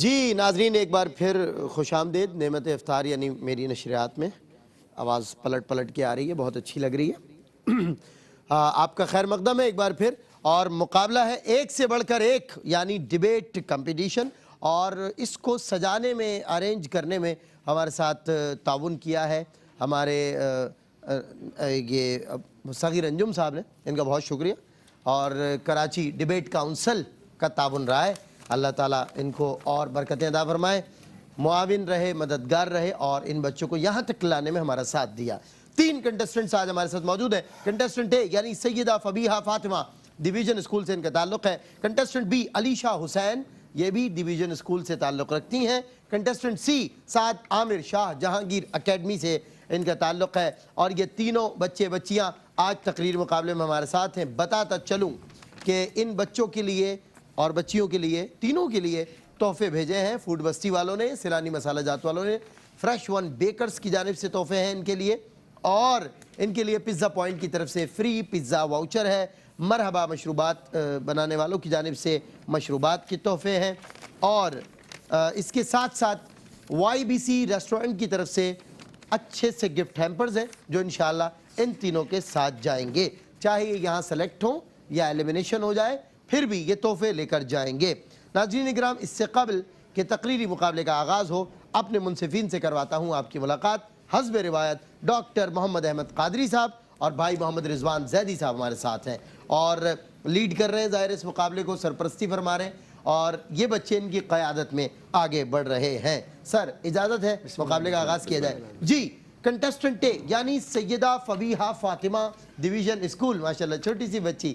جی ناظرین، ایک بار پھر خوش آمدید نعمت افطار یعنی میری نشریات میں. آواز پلٹ کے آ رہی ہے، بہت اچھی لگ رہی ہے. آپ کا خیر مقدم ہے ایک بار پھر. اور مقابلہ ہے ایک سے بڑھ کر ایک، یعنی ڈیبیٹ کمپٹیشن. اور اس کو سجانے میں، ارینج کرنے میں ہمارے ساتھ تعاون کیا ہے ہمارے یہ صغیر انجم صاحب نے، ان کا بہت شکریہ. اور کراچی ڈیبیٹ کاؤنسل کا تعاون رہا ہے. اللہ تعالیٰ ان کو اور برکتیں عطا فرمائے، معاون رہے، مددگار رہے، اور ان بچوں کو یہاں تک لانے میں ہمارا ساتھ دیا. 3 کنٹسٹنٹس آج ہمارے ساتھ موجود ہیں. کنٹسٹنٹ اے یعنی سیدہ فبیحہ فاطمہ، ڈویژن اسکول سے ان کا تعلق ہے. کنٹسٹنٹ بی علیشہ حسین، یہ بھی ڈویژن اسکول سے تعلق رکھتی ہیں. کنٹسٹنٹ سی سعد عامر شاہ جہانگیر اکیڈمی سے ان کا تعلق ہے. اور یہ تینوں بچے بچیاں آج تقریر مقابلے میں ہمارے ساتھ ہیں. بتاتا چلوں کہ ان بچوں کے لیے اور بچیوں کے لیے، تینوں کے لیے تحفے بھیجے ہیں فوڈ بستی والوں نے، سیلانی مسالہ جات والوں نے. فریش ون بیکرز کی جانب سے تحفے ہیں ان کے لیے، اور ان کے لیے پیزا پوائنٹ کی طرف سے فری پیزا واؤچر ہے. مرحبا مشروبات بنانے والوں کی جانب سے مشروبات کے تحفے ہیں. اور اس کے ساتھ ساتھ وائی بی سی ریسٹورنٹ کی طرف سے اچھے سے گفٹ ہیمپرز ہیں جو انشاءاللہ ان تینوں کے ساتھ جائیں گے. چاہے یہ یہاں سلیکٹ ہوں یا ایلیمینیشن ہو جائے، پھر بھی یہ تحفے لے کر جائیں گے. ناظرین اکرام، اس سے قبل کہ تقریری مقابلے کا آغاز ہو، اپنے منصفین سے کرواتا ہوں آپ کی ملاقات. حسب روایت ڈاکٹر محمد احمد قادری صاحب اور بھائی محمد رضوان زیدی صاحب ہمارے ساتھ ہیں اور لیڈ کر رہے ہیں، ظاہر اس مقابلے کو سرپرستی فرما رہے ہیں، اور یہ بچے ان کی قیادت میں آگے بڑھ رہے ہیں. سر اجازت ہے مقابلے کا آغاز کیا جائے؟ جی. کنٹسٹنٹ اے یعنی سیدہ فبیحہ فاطمہ، ڈویژن اسکول، ماشاءاللہ چھوٹی سی بچی.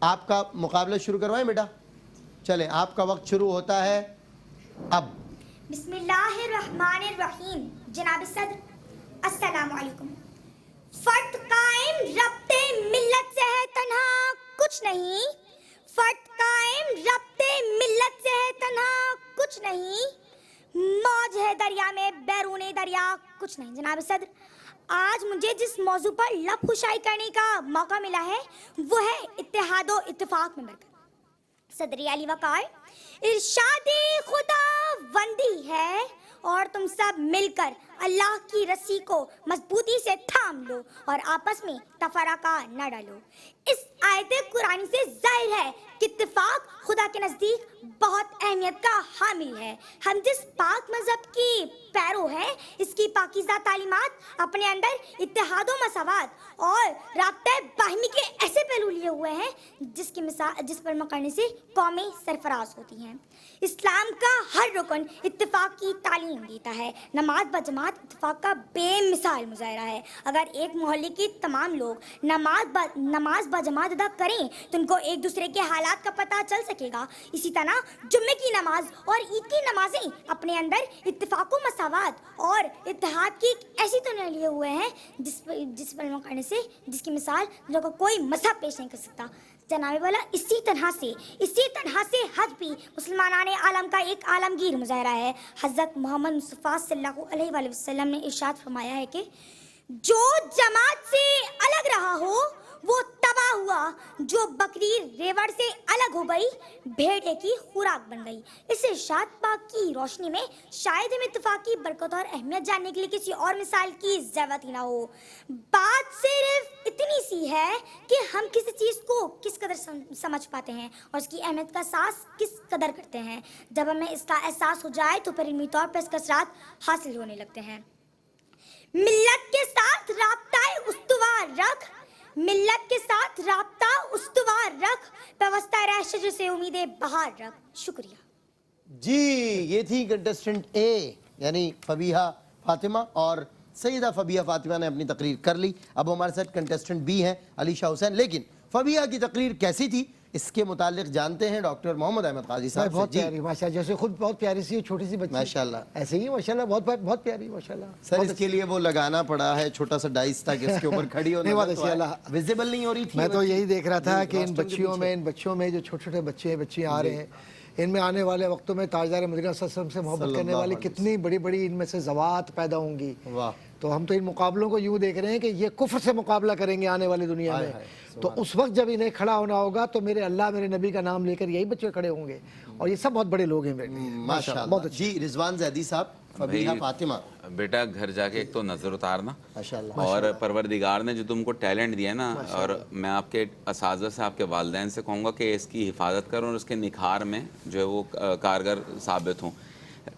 آپ کا مقابلہ شروع کروائیں بیٹا. چلیں، آپ کا وقت شروع ہوتا ہے اب. بسم اللہ الرحمن الرحیم. جناب صدر السلام علیکم. فرد قائم ربط ملت سے ہے تنہا کچھ نہیں، فرد قائم ربط ملت سے ہے تنہا کچھ نہیں، موج ہے دریا میں بیرون دریا کچھ نہیں. جناب صدر، آج مجھے جس موضوع پر لب خشائی کرنے کا موقع ملا ہے وہ ہے اتحاد و اتفاق میں برکت. صدری علی وقار، ارشاد خدا وندی ہے اور تم سب مل کر اللہ کی رسی کو مضبوطی سے تھام لو اور آپس میں تفرقہ نہ ڈالو. اس آیت قرآن سے ظاہر ہے کہ اتفاق خدا کے نزدیک بہت اہمیت کا حامل ہے. ہم جس پاک مذہب کی پیرو ہیں، اس کی پاکیزہ تعلیمات اپنے اندر اتحاد و مساوات اور رابطہ باہمی کے ایسے پہلو لیے ہوئے ہیں جس پر عمل کرنے سے قومیں سرفراز ہوتی ہیں. اسلام کا ہر رکن اتفاق کی تعلیم دیتا ہے. نماز بجماعت اتفاق کا بے مثال مظاہرہ ہے. اگر ایک محلے کے تمام لوگ نماز بجماعت ادا کریں تو ان کو ایک دوسرے کے حالات کا پتہ چل سکے گا. اسی طرح جمعے کی نماز اور عید کی نمازیں اپنے اندر اتفاق و مساوات اور اتحاد کی ایسی طرح لیے ہوئے ہیں جس پر عمل کرنے سے جس کی مثال جو کوئی مذہب پیش نہیں کر سکتا. جناب والا، اسی طرح سے حج بھی مسلمانان عالم کا ایک عالمگیر مظاہرہ ہے. حضرت محمد مصطفیٰ صلی اللہ علیہ وآلہ وسلم نے ارشاد فرمایا ہے کہ جو جماعت سے الگ رہا ہو وہ تباہ ہوا، جو بکری ریوڑ سے الگ ہو گئی بھیڑے کی خوراک بن گئی. اس ارشاد پاک کی روشنی میں شاید ہم اتفاق کی برکت اور اہمیت جاننے کے لیے کسی اور مثال کی ضرورت ہی نہ ہو. بات صرف اتنی سی ہے کہ ہم کسی چیز کو کس قدر سمجھ پاتے ہیں اور اس کی اہمیت کا احساس کس قدر کرتے ہیں. جب ہمیں اس کا احساس ہو جائے تو پھر علمی طور پر اس کا اثرات حاصل ہونے لگتے ہیں. ملت کے ساتھ رابطہ استوار رکھ پیوستہ رہشت سے امید بہار رکھ. شکریہ. جی، یہ تھی کنٹسٹنٹ اے یعنی فبیحہ فاطمہ، اور سیدہ فبیحہ فاطمہ نے اپنی تقریر کر لی. اب ہمارے ساتھ کنٹسٹنٹ بی ہیں علیشہ حسین. لیکن فبیحہ کی تقریر کیسی تھی اس کے متعلق جانتے ہیں ڈاکٹر محمد احمد قادری صاحب. بہت پیاری ماشاءاللہ، جیسے خود بہت پیاری سی چھوٹی سی بچی ماشاءاللہ، ایسے ہی ماشاءاللہ بہت پیاری ماشاءاللہ. سر اس کے لیے وہ لگانا پڑا ہے چھوٹا سا ڈائس تھا کہ اس کے اوپر کھڑی ہونے ویزیبل نہیں ہو رہی تھی. میں تو یہی دیکھ رہا تھا کہ ان بچیوں میں جو چھوٹے چھوٹے بچیاں آ رہے ہیں، ان میں آنے والے وقتوں میں تاجدار مدینہ صلی اللہ علیہ وسلم سے محبت کرنے والی کتنی بڑی بڑی ان میں سے زوات پیدا ہوں گی. تو ہم تو ان مقابلوں کو یوں دیکھ رہے ہیں کہ یہ کفر سے مقابلہ کریں گے آنے والی دنیا میں. تو اس وقت جب انہیں کھڑا ہونا ہوگا تو میرے اللہ میرے نبی کا نام لے کر یہی بچے کھڑے ہوں گے اور یہ سب بہت بڑے لوگ ہیں ماشاءاللہ. بہت اچھے. جی رضوان زیدی صاحب, فبیہا فاطمہ. بیٹا گھر جا کے ایک تو نظر اتارنا, ماشاءاللہ. اور پروردگار نے جو تم کو ٹیلنٹ دیا نا, اور میں آپ کے اساتذہ سے, آپ کے والدین سے کہوں گا کہ اس کی حفاظت کرو اور اس کے نکھار میں جو ہے وہ کارگر ثابت ہوں.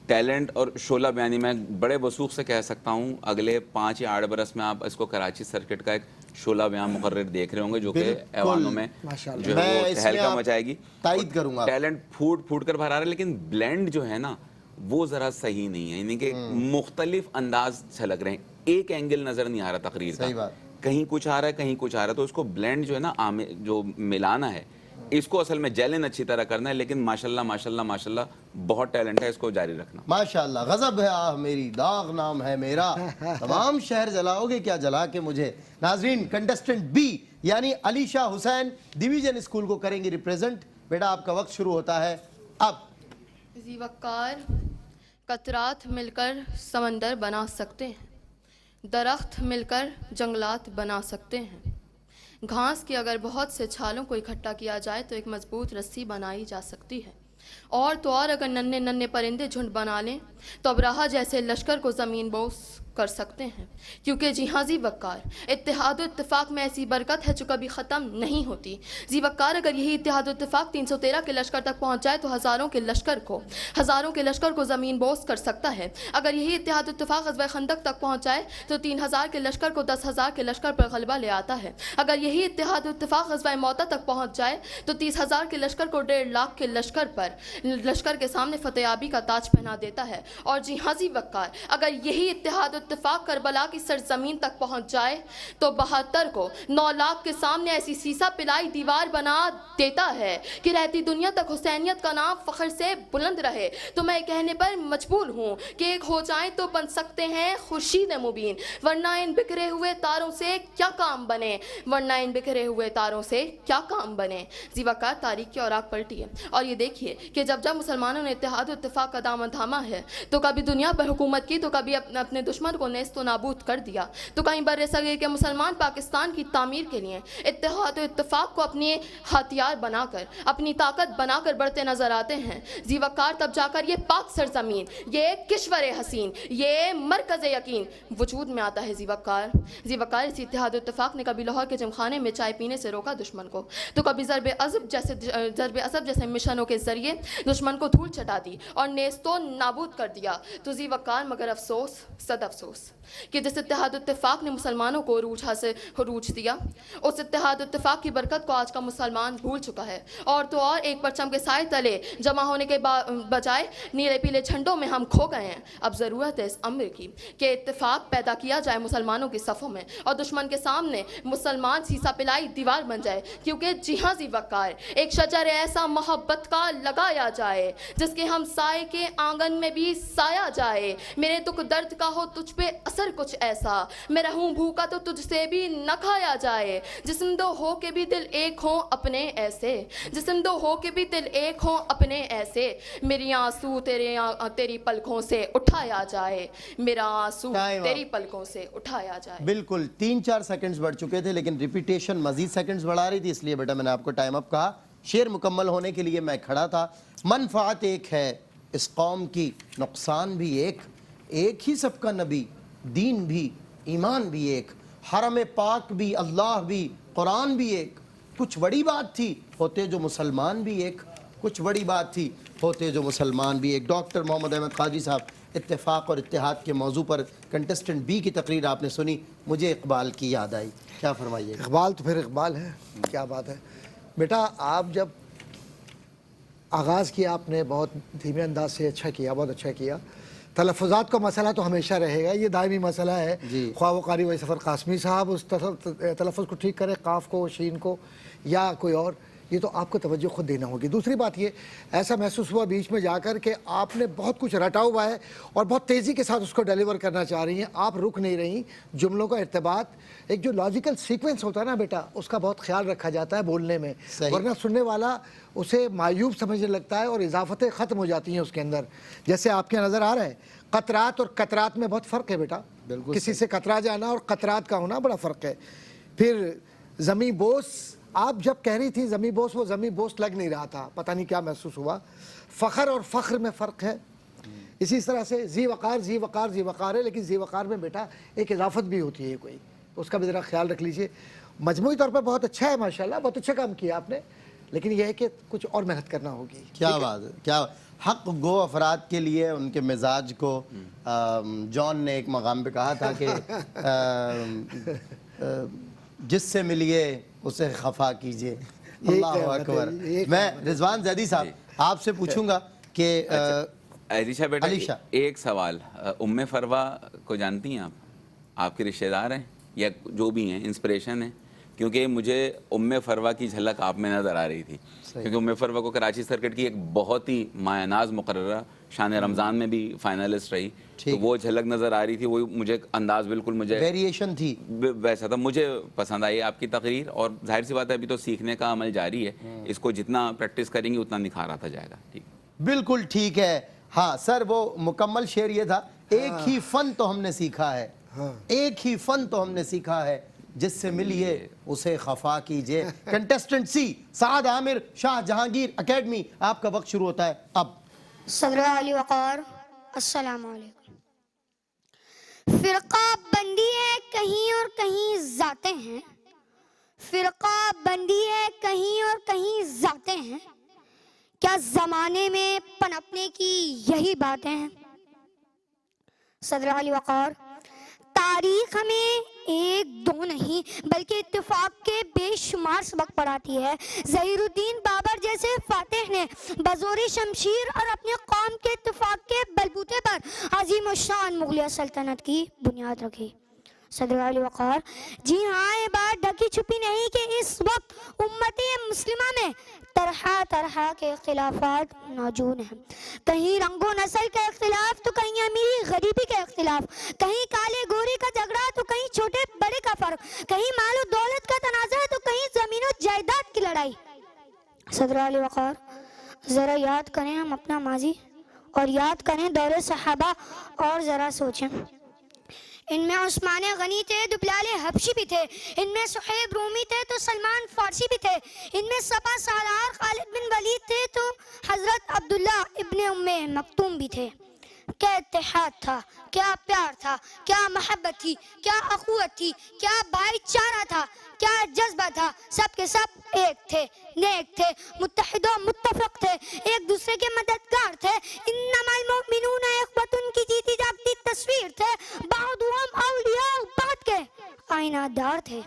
ٹیلنٹ اور شعلہ بیانی میں بڑے وثوق سے کہہ سکتا ہوں اگلے 5 یا 8 برس میں آپ اس کو کراچی سرکٹ کا ایک شعلہ بیان مقرر دیکھ رہے ہوں گے, جو کہ ایوانوں میں جو ہے وہ تہلکہ مچائے گی. تائید کروں گا, ٹیلنٹ پھوٹ کر باہر آ رہا ہے, لیکن بلینڈ جو ہے نا وہ ذرا صحیح نہیں ہے, یعنی کہ مختلف انداز چھلک رہے ہیں, ایک اینگل نظر نہیں آ رہا تقریر کا, کہیں کچھ آ رہا ہے کہیں کچھ آ رہا ہے. تو اس کو بلینڈ جو ہے نا جو ملانا ہے, اس کو اصل میں جیلن اچھی طرح کرنا ہے. لیکن ماشاءاللہ ماشاءاللہ ماشاءاللہ بہت ٹیلنٹ ہے, اس کو جاری رکھنا. ماشاءاللہ. غضب ہے آہ میری, داغ نام ہے میرا, تمام شہر جلاؤ گے کیا جلا کے مجھے. ناظرین, کنٹسٹنٹ بی یعنی علیشہ حسین ڈویژن اسکول کو کریں گی ریپریزنٹ. بیٹا آپ کا وقت شروع ہوتا ہے اب. ذی وقار, قطرات مل کر سمندر بنا سکتے ہیں, درخت مل کر جنگلات بنا سکتے ہیں. گھاس کی اگر بہت سے چھالوں کو اکٹھا کیا جائے تو ایک مضبوط رسی بنائی جا سکتی ہے. اور تو اور اگر ننھے ننھے پرندے جھنڈ بنا لیں تو ابراہا جیسے لشکر کو زمین بوس کر سکتے ہیں. کیونکہ جی ہاں ذی وقار, اتحاد و اتفاق میں ایسی برکت ہے جو کبھی ختم نہیں ہوتی. ذی وقار, اگر یہی اتحاد و اتفاق 313 کے لشکر تک پہنچ جائے تو ہزاروں کے لشکر کو زمین بوس کر سکتا ہے. اگر یہی اتحاد و اتفاق غزوہ خندق تک پہنچ جائے تو 3000 کے لشکر کو 10,000 کے لشکر پر غلبہ لے آتا ہے. اگر یہی اتحاد و اتفاق غزوہ موتا تک پہنچ جائے تو 30,000 کے لشکر کو 1.5 لاکھ کے لشکر کے سامنے فتح یابی کا تاج پہنا دیتا ہے. اور جی ہاں ذی وقار, اگر یہی اتحاد و اتفاق کربلا کی سرزمین تک پہنچ جائے تو 72 کو 9 لاکھ کے سامنے ایسی سیسا پلائی دیوار بنا دیتا ہے کہ رہتی دنیا تک حسینیت کا نام فخر سے بلند رہے. تو میں کہنے پر مجبور ہوں کہ ایک ہو جائیں تو بن سکتے ہیں خورشید مبین, ورنہ ان بکھرے ہوئے تاروں سے کیا کام بنے. ذی وقار تاریخ کی اوراق پلٹی ہے اور یہ دیکھیے کہ جب مسلمانوں نے اتحاد و اتفاق کا دامن تھاما ہے تو کبھی دنیا پر حکومت کی, تو کبھی اپنے دشمن کو نیست و نابود کر دیا, تو کہیں بر صغیر کے مسلمان پاکستان کی تعمیر کے لیے اتحاد و اتفاق کو اپنے ہتھیار بنا کر, اپنی طاقت بنا کر بڑھتے نظر آتے ہیں. ذی وقار, تب جا کر یہ پاک سرزمین, یہ کشور حسین, یہ مرکز یقین وجود میں آتا ہے. ذی وقار, اسی اتحاد و اتفاق نے کبھی لاہور کے جمخانے میں چائے پینے سے روکا دشمن کو, تو کبھی ضرب عصب جیسے مشنوں کے ذریعے دشمن کو دھول چٹا دی اور نیست و نابود کر دیا. تو ذی وقار, مگر افسوس صد افسوس کہ جس اتحاد و اتفاق نے مسلمانوں کو عروج دیا, اس اتحاد و اتفاق کی برکت کو آج کا مسلمان بھول چکا ہے. اور تو اور ایک پرچم کے سائے تلے جمع ہونے کے بجائے نیلے پیلے جھنڈوں میں ہم کھو گئے ہیں. اب ضرورت ہے اس امر کی کہ اتفاق پیدا کیا جائے مسلمانوں کے صفوں میں, اور دشمن کے سامنے مسلمان سیسا پلائی دیوار بن جائے. کیونکہ جی ہاں ذی وقار, ایک شجر ایسا محبت کا لگایا جائے جس کے ہم سائے کے آنگن میں بھی سایا جائے. میرے دکھ درد کا ہو تجھ پہ اثر کچھ ایسا, میں رہوں بھوکا تو تجھ سے بھی نہ کھایا جائے. جسم دو ہو کے بھی دل ایک ہوں اپنے ایسے, میری آنسو تیری پلکوں سے اٹھایا جائے, میرا آنسو تیری پلکوں سے اٹھایا جائے. بالکل 3-4 سیکنڈز بڑھ چکے تھے, لیکن ریپیٹیشن مزید سیکنڈز بڑھا رہی تھی, اس لیے بیٹا میں نے آپ کو ٹائم اپ کہا. شعر مکمل ہونے کے لیے میں کھڑا تھا. منفعت ایک ہے اس قوم کی, نقصان بھی ایک ہی سب کا نبی, دین بھی ایمان بھی ایک, حرم پاک بھی اللہ بھی قرآن بھی ایک. کچھ بڑی بات تھی ہوتے جو مسلمان بھی ایک, ڈاکٹر محمد احمد قاضی صاحب, اتفاق اور اتحاد کے موضوع پر کنٹسٹنٹ بی کی تقریر آپ نے سنی, مجھے اقبال کی یاد آئی. کیا فرمائیے؟ اقبال تو پھر اقبال ہے, کیا بات ہے بیٹا. آپ جب آغاز کیا آپ نے بہت دھیمے انداز سے اچھا کیا, بہت اچھا کیا. تلفظات کا مسئلہ تو ہمیشہ رہے گا, یہ دائمی مسئلہ ہے. خواہ وہ قاری سفر قاسمی صاحب اس تلفظ کو ٹھیک کرے, قاف کو, شین کو یا کوئی اور, یہ تو آپ کو توجہ خود دینا ہوگی. دوسری بات یہ ایسا محسوس ہوا بیچ میں جا کر کہ آپ نے بہت کچھ رٹا ہوا ہے اور بہت تیزی کے ساتھ اس کو ڈیلیور کرنا چاہ رہی ہیں. آپ رک نہیں رہی. جملوں کا ارتباط, ایک جو لاجیکل سیکوینس ہوتا ہے نا بیٹا, اس کا بہت خیال رکھا جاتا ہے بولنے میں, ورنہ سننے والا اسے معیوب سمجھنے لگتا ہے اور اضافتیں ختم ہو جاتی ہیں اس کے اندر. جیسے آپ کے نظر آ رہا ہے, قطرات اور قطرات میں بہت فرق ہے بیٹا. کسی سے قطرہ جانا اور قطرات کا ہونا بڑا فرق ہے. پھر زمیں بوس آپ جب کہہ رہی تھی زمیں بوس، وہ زمیں بوس لگ نہیں رہا تھا، پتہ نہیں کیا محسوس ہوا. فخر اور فخر میں فرق ہے. اسی طرح سے ذی وقار ذی وقار ذی وقار ہے، لیکن ذی وقار میں بیٹا ایک اضافت بھی ہوتی ہے کوئی، اس کا بھی ذرا خیال رکھ لیجئے. مجموعی طور پر بہت اچھا ہے ماشاءاللہ، بہت اچھا کام کیا آپ نے، لیکن یہ ہے کہ کچھ اور محنت کرنا ہوگی. کیا بات ہے، کیا حق گو افراد کے لیے ان کے مزاج کو جان نے ایک مقام پہ کہا تھا کہ جس سے ملیے اسے خفا کیجئے. اللہ اکبر. میں رضوان زیدی صاحب آپ سے پوچھوں گا کہ علیشہ بیٹا علیشہ ایک سوال، ام فروا کو جانتی ہیں آپ کے رشتہ دار ہیں یا جو بھی ہیں انسپریشن ہیں؟ کیونکہ مجھے ام فروا کی جھلک آپ میں نظر آ رہی تھی، کیونکہ ام فروا کو کراچی سرکٹ کی ایک بہت ہی مایہ ناز مقررہ شان رمضان میں بھی فائنلسٹ رہی، تو وہ جھلک نظر آ رہی تھی. وہ مجھے انداز بالکل مجھے ویریشن تھی ویسا تھا، مجھے پسند آئی آپ کی تقریر. اور ظاہر سی بات ہے ابھی تو سیکھنے کا عمل جاری ہے، اس کو جتنا پریکٹس کریں گے اتنا نکھار آتا جائے گا. ٹھیک، بالکل ٹھیک ہے. ہاں سر، وہ مکمل شعر یہ تھا، ایک ہی فن تو ہم نے سیکھا ہے، ایک ہی فن تو ہم نے سیکھا ہے، جس سے ملیے اسے خفا کیجئے. کنٹیسٹنٹ سی سعد عامر شاہ جہانگیر اکیڈمی، آپ کا وقت شروع ہوتا ہے اب. صدر علی وقار السلام علیکم. فرقہ بندی ہے کہیں اور کہیں ذاتیں ہیں، فرقہ بندی ہے کہیں اور کہیں ذاتیں ہیں، کیا زمانے میں پنپنے کی یہی باتیں ہیں؟ صدر علی وقار تاریخ ہمیں ایک دو نہیں بلکہ اتفاق کے بے شمار سبق پڑھاتی ہے. ظہیر الدین بابر جیسے فاتح نے بزور شمشیر اور اپنے قوم کے اتفاق کے بلبوتے پر عظیم الشان مغلیہ سلطنت کی بنیاد رکھی. صدر علی وقار جی ہاں، یہ بات ڈھکی چھپی نہیں کہ اس وقت امت مسلمہ میں طرح طرح کے اختلافات موجود ہیں. کہیں رنگ و نسل کا اختلاف تو کہیں امیری غریبی کا اختلاف، کہیں کالے گورے کا جھگڑا تو کہیں چھوٹے بڑے کا فرق، کہیں مال و دولت کا تنازع تو کہیں زمین و جائیداد کی لڑائی. صدر علی وقار ذرا یاد کریں ہم اپنا ماضی اور یاد کریں دور صحابہ اور ذرا سوچیں. ان میں عثمان غنی تھے تو بلال حبشی بھی تھے، ان میں صہیب رومی تھے تو سلمان فارسی بھی تھے، ان میں سپہ سالار خالد بن ولید تھے تو حضرت عبداللہ ابن ام مکتوم بھی تھے. کیا اتحاد تھا، کیا پیار تھا، کیا محبت تھی، کیا اخوت تھی، کیا بھائی چارہ تھا، کیا جذبہ تھا. سب کے سب ایک تھے، نیک تھے، متحد و متفق تھے، ایک دوسرے کے مددگار تھے. انما المؤمنون اخوۃ کی جیتی جاگتی تصویر تھے، بعضهم اولیاء بعض کے آئینہ دار تھے.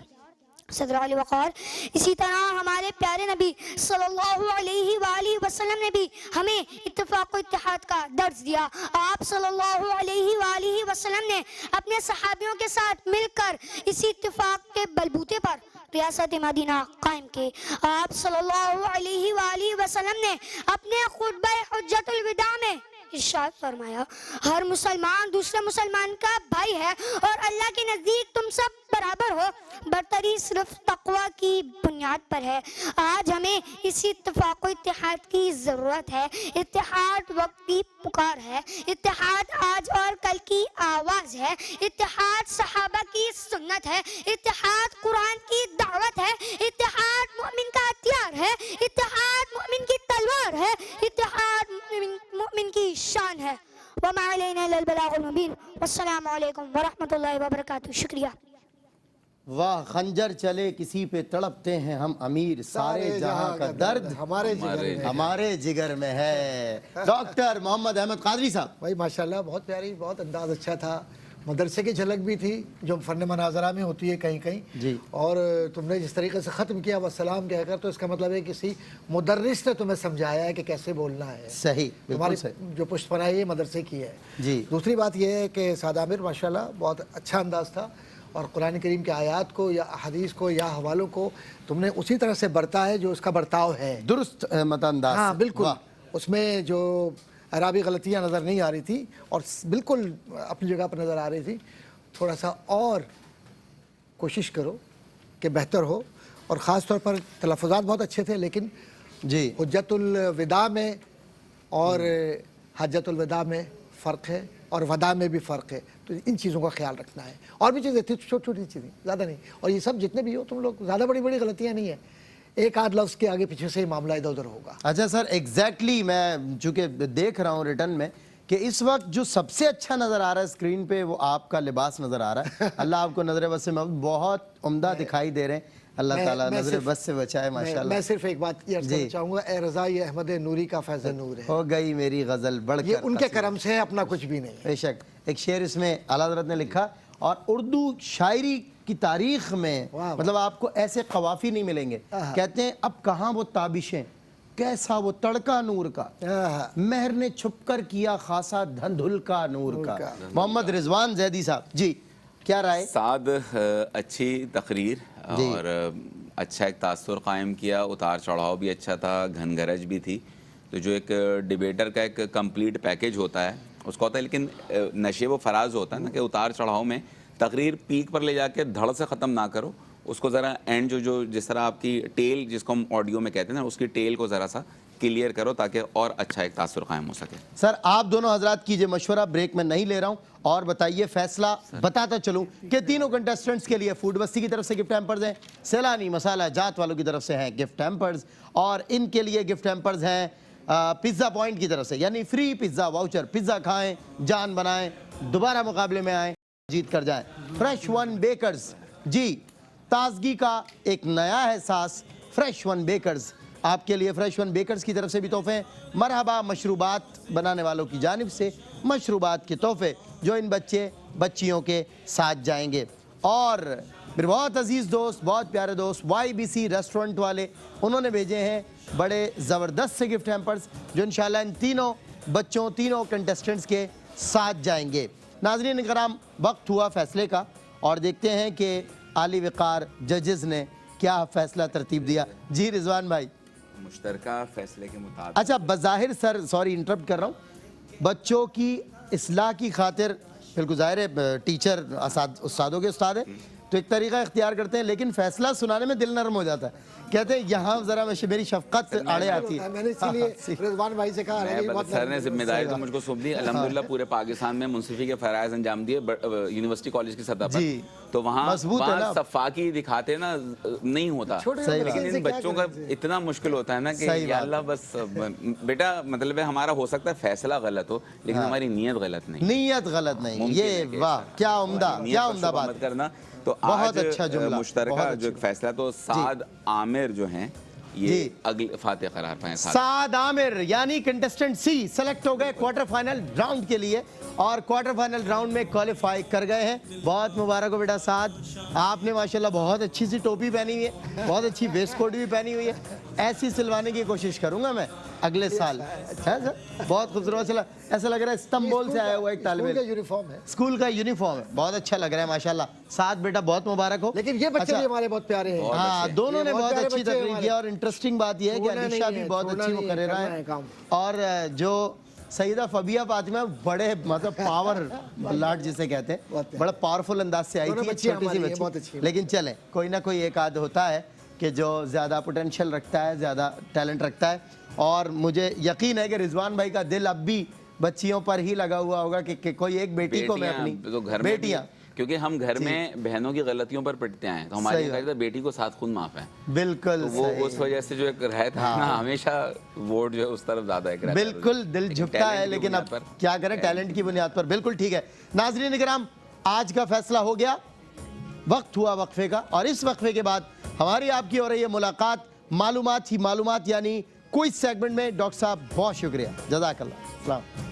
صدر علی وقار اسی طرح ہمارے پیارے نبی صلی اللہ علیہ وآلہ وسلم نے بھی ہمیں اتفاق و اتحاد کا درس دیا. آپ صلی اللہ علیہ وآلہ وسلم نے اپنے صحابیوں کے ساتھ مل کر اسی اتفاق کے بلبوتے پر ریاست مدینہ قائم کی. آپ صلی اللہ علیہ وآلہ وسلم نے اپنے خطبہ حجت الوداع میں ارشاد فرمایا، ہر مسلمان دوسرے مسلمان کا بھائی ہے اور اللہ کے نزدیک تم سب برابر ہو، برتری صرف تقوی کی بنیاد پر ہے. آج ہمیں اسی اتفاق و اتحاد کی ضرورت ہے. اتحاد وقت کی پکار ہے، اتحاد آج اور کل کی آواز ہے، اتحاد صحابہ کی سنت ہے، اتحاد قرآن کی دعوت ہے، اتحاد مومن کا ہتھیار ہے، اتحاد مومن کی تلوار ہے، اتحاد مومن کی شان ہے. وما علینا الا البلاغ المبین. والسلام علیکم ورحمۃ اللہ وبرکاتہ. شکریہ. واہ، خنجر چلے کسی پہ تڑپتے ہیں ہم امیر، سارے جہاں کا درد ہمارے جگر میں ہے. ڈاکٹر محمد احمد قادری صاحب. بھائی ماشاءاللہ بہت پیاری، بہت انداز اچھا تھا. مدرسے کی جھلک بھی تھی جو فن مناظرہ میں ہوتی ہے کہیں کہیں جی. اور تم نے جس طریقے سے ختم کیا والسلام کہہ کر، تو اس کا مطلب ہے کسی مدرس نے تمہیں سمجھایا ہے کہ کیسے بولنا ہے. صحیح، تمہاری بالکل صحیح. جو پشت پناہی ہے مدرسے کی ہے. جی. دوسری بات یہ ہے کہ سعد عامر ماشاءاللہ بہت اچھا انداز تھا، اور قرآن کریم کے آیات کو یا حدیث کو یا حوالوں کو تم نے اسی طرح سے برتا ہے جو اس کا برتاؤ ہے. درست انداز. ہاں بالکل. اس میں جو عرابی غلطیاں نظر نہیں آ رہی تھی اور بالکل اپنی جگہ پر نظر آ رہی تھی. تھوڑا سا اور کوشش کرو کہ بہتر ہو، اور خاص طور پر تلفظات بہت اچھے تھے، لیکن جی حجت الوداع میں اور حجت الوداع میں فرق ہے اور وداع میں بھی فرق ہے. تو ان چیزوں کا خیال رکھنا ہے. اور بھی چیزیں تھیں چھوٹی چھوٹی چیزیں، زیادہ نہیں. اور یہ سب جتنے بھی ہو تم لوگ زیادہ بڑی بڑی غلطیاں نہیں ہیں، ایک آدھ لفظ کے آگے پیچھے سے ہی معاملہ ادھر ادھر ہوگا. اچھا سر ایگزیکٹلی میں چونکہ دیکھ رہا ہوں ریٹرن میں کہ اس وقت جو سب سے اچھا نظر آ رہا ہے اسکرین پہ وہ آپ کا لباس نظر آ رہا ہے. اللہ آپ کو نظر بس سے بہت عمدہ دکھائی دے رہے ہیں. اللہ تعالیٰ نظر بس سے بچائے ماشاءاللہ. میں صرف ایک بات یہ عرض کرنا چاہوں گا, اے رضا یہ احمد نوری کا فیض نور ہے. ہو گئی میری غزل بڑھ کر, یہ ان کے کرم سے ہے, اپنا کچھ بھی نہیں. بے شک. ایک شعر اس میں اعلیٰ حضرت نے لکھا, اور اردو شاعری کی تاریخ میں مطلب آپ کو ایسے قوافی نہیں ملیں گے. کہتے ہیں اب کہاں وہ تابشیں, کیسا وہ تڑکا نور کا, مہر نے چھپ کر کیا خاصا دھندھل کا نور کا. محمد رضوان زیدی صاحب جی کیا رائے؟ سعد اچھی تقریر اور اچھا ایک تاثر قائم کیا, اتار چڑھاؤ بھی اچھا تھا, گھن گرج بھی تھی. تو جو ایک ڈیبیٹر کا ایک کمپلیٹ پیکیج ہوتا ہے اس کا ہوتا ہے, لیکن نشے و فراز ہوتا ہے نا کہ اتار چڑھاؤ میں تقریر پیک پر لے جا کے دھڑ سے ختم نہ کرو, اس کو ذرا اینڈ جو جس طرح آپ کی ٹیل جس کو ہم آڈیو میں کہتے ہیں نا, اس کی ٹیل کو ذرا سا کلیئر کرو تاکہ اور اچھا ایک تاثر قائم ہو سکے. سر آپ دونوں حضرات کیجئے مشورہ, بریک میں نہیں لے رہا ہوں, اور بتائیے فیصلہ بتاتا چلوں کہ تینوں کنٹیسٹنٹس کے لیے فوڈ بستی کی طرف سے گفٹ ہیمپرز ہیں, سیلانی مسالہ جات والوں کی طرف سے ہیں گفٹ ہیمپرز, اور ان کے لیے گفٹ ہیمپرز ہیں پیزا پوائنٹ کی طرف سے, یعنی فری پیزا واؤچر. پیزا کھائیں, جان بنائیں, دوبارہ مقابلے میں آئیں, جیت کر جائیں. فریش ون بیکرز جی, تازگی کا ایک نیا احساس, فریش ون بیکرز آپ کے لیے. فریش ون بیکرز کی طرف سے بھی تحفے ہیں. مرحبا مشروبات بنانے والوں کی جانب سے مشروبات کے تحفے جو ان بچیوں کے ساتھ جائیں گے. اور پھر بہت عزیز دوست, بہت پیارے دوست YBC ریسٹورنٹ والے, انہوں نے بھیجے ہیں بڑے زبردست سے گفٹ ہیمپرز جو انشاءاللہ ان تینوں بچوں, تینوں کنٹیسٹنٹس کے ساتھ جائیں گے. ناظرین کرام, وقت ہوا فیصلے کا, اور دیکھتے ہیں کہ عالی وقار ججز نے کیا فیصلہ ترتیب دیا. جی رضوان بھائی, مشترکہ فیصلے کے مطابق. اچھا بظاہر سر سوری انٹرپٹ کر رہا ہوں, بچوں کی اصلاح کی خاطر بالکل ظاہر ہے ٹیچر استادوں کے استاد ہیں تو ایک طریقہ اختیار کرتے ہیں, لیکن فیصلہ سنانے میں دل نرم ہو جاتا ہے. کہتے ہیں یہاں ذرا میری شفقت آڑے آتی ہے. میں نے اسی لیے رضوان بھائی سے کہا, سر نے ذمہ داری تو مجھ کو سونپ دی. الحمدللہ پورے پاکستان میں منصفی کے فرائض انجام دیے یونیورسٹی کالج کی سطح پر, تو وہاں صفاقی دکھاتے نا نہیں ہوتا, لیکن ان بچوں کا اتنا مشکل ہوتا ہے نا کہ یا اللہ بس بیٹا مطلب ہے ہمارا ہو سکتا ہے فیصلہ غلط ہو لیکن ہماری نیت غلط نہیں. نیت غلط نہیں, یہ واہ کیا عمدہ, کیا عمدہ بات کرنا. تو آج مشترکہ جو ایک فیصلہ, تو سعد عامر جو ہیں یہ اگلے فاتح قرار پائیں. سعد عامر یعنی کنٹیسٹنٹ سی سلیکٹ ہو گئے کوارٹر فائنل راؤنڈ کے لیے, اور کوارٹر فائنل راؤنڈ میں کوالیفائی کر گئے ہیں. بہت مبارک ہو بیٹا سعد, آپ نے ماشاءاللہ بہت اچھی سی ٹوپی پہنی ہوئی ہے, بہت اچھی ویسٹ کوٹ بھی پہنی ہوئی ہے. ایسی سلوانے کی کوشش کروں گا میں اگلے سال. بہت خوبصورت چلا, ایسا لگ رہا ہے استنبول سے آیا ہوا ایک طالب علم, اسکول کا یونیفارم ہے, بہت اچھا لگ رہا ہے ماشاءاللہ. سعد بیٹا بہت مبارک ہو. لیکن یہ بچے بھی ہمارے بہت پیارے ہیں. ہاں دونوں نے بہت اچھی تقریر کی, اور انٹرسٹنگ بات یہ ہے کہ علیشہ بھی بہت اچھی مقررہ ہے, اور جو سیدہ فبیہ فاطمہ بڑے مطلب پاور لاٹ جسے کہتے ہیں, بڑا پاورفل انداز سے آئی تھی, چھوٹی سی بچی. لیکن چلیں کوئی نہ کوئی ایک آدھ ہوتا ہے کہ جو زیادہ پوٹینشل رکھتا ہے, زیادہ ٹیلنٹ رکھتا ہے. اور مجھے یقین ہے کہ رضوان بھائی کا دل اب بھی بچیوں پر ہی لگا ہوا ہوگا کہ کوئی ایک بیٹی کو میں اپنی بیٹیاں, کیونکہ ہم گھر میں بہنوں کی غلطیوں پر پٹتے ہیں تو ہماری کہتے بیٹی کو ساتھ خود معاف ہے. بالکل وہ اس وجہ سے جو ایک رہتا ہے نا ہمیشہ ووٹ جو ہے اس طرف زیادہ ایک رہتا ہے. بالکل دل جھکتا ہے, لیکن اب کیا کریں ٹیلنٹ کی بنیاد پر. بالکل ٹھیک ہے. ناظرین کرام, آج کا فیصلہ ہو گیا, وقت ہوا وقفے کا, اور اس وقفے کے بعد ہماری آپ کی ہو رہی ہے ملاقات معلومات ہی معلومات یعنی کوئی سیگمنٹ میں. ڈاکٹر صاحب بہت شکریہ, جزاک اللہ. السلام.